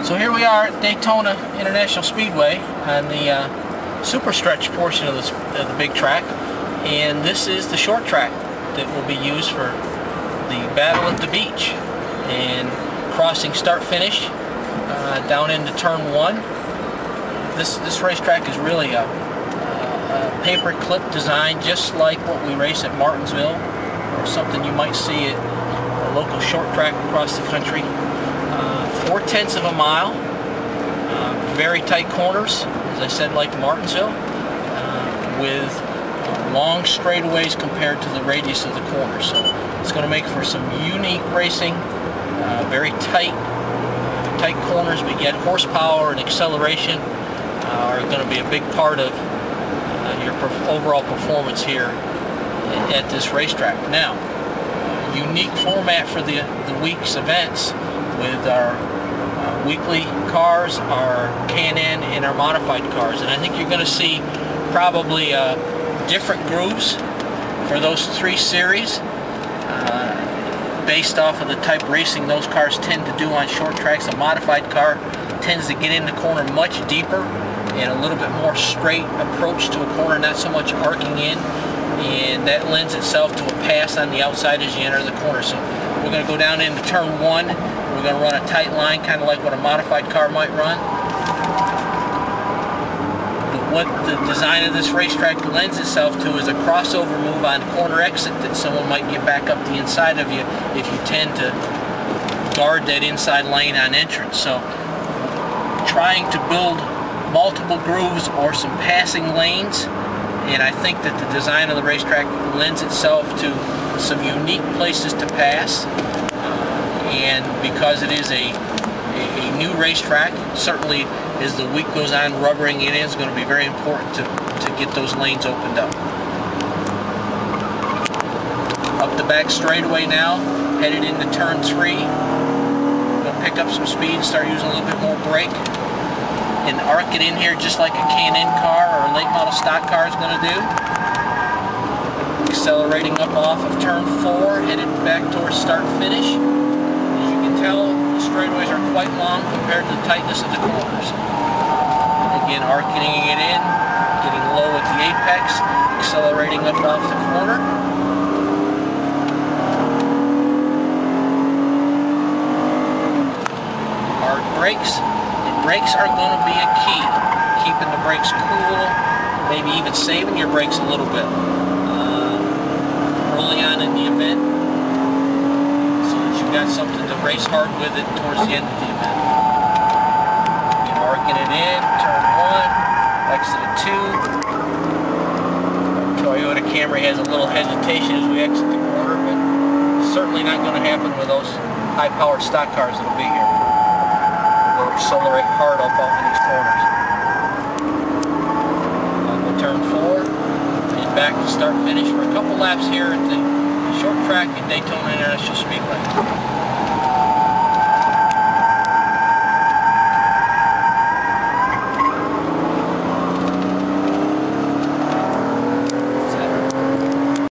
So here we are at Daytona International Speedway on the super stretch portion of the big track, and this is the short track that will be used for the battle at the beach and crossing start-finish down into turn 1. This racetrack is really a paper clip design, just like what we race at Martinsville or something you might see at a local short track across the country. 4/10 of a mile, very tight corners, as I said, like Martinsville, with long straightaways compared to the radius of the corner. So it's going to make for some unique racing, very tight corners, but yet horsepower and acceleration are going to be a big part of your overall performance here at this racetrack. Now, unique format for the week's events with our weekly cars, our K&N, and our modified cars. And I think you're going to see probably different grooves for those 3 series based off of the type of racing those cars tend to do on short tracks. A modified car tends to get in the corner much deeper and a little bit more straight approach to a corner, not so much arcing in, and that lends itself to a pass on the outside as you enter the corner. So we're going to go down into turn 1. We're going to run a tight line, kind of like what a modified car might run. But what the design of this racetrack lends itself to is a crossover move on corner exit that someone might get back up the inside of you if you tend to guard that inside lane on entrance. So trying to build multiple grooves or some passing lanes, and I think that the design of the racetrack lends itself to some unique places to pass, and because it is a new racetrack, certainly as the week goes on, rubbering it in is going to be very important to get those lanes opened up. Up the back straightaway now, headed into turn 3. We're going to pick up some speed, start using a little bit more brake, and arc it in here just like a K&N car or a late model stock car is going to do. Accelerating up off of turn 4, headed back towards start finish. As you can tell, the straightaways are quite long compared to the tightness of the corners. Again, arcing it in, getting low at the apex, accelerating up off the corner. Hard brakes. Brakes are going to be a key. Keeping the brakes cool, maybe even saving your brakes a little bit early on in the event, so that you've got something to race hard with it towards the end of the event. You're arcing it in, turn 1, exit at 2. Toyota Camry has a little hesitation as we exit the corner, but certainly not going to happen with those high-powered stock cars that will be here. They'll accelerate hard up off of these corners. Turn 4, and back to start finish for a couple laps here at the short track at Daytona International Speedway.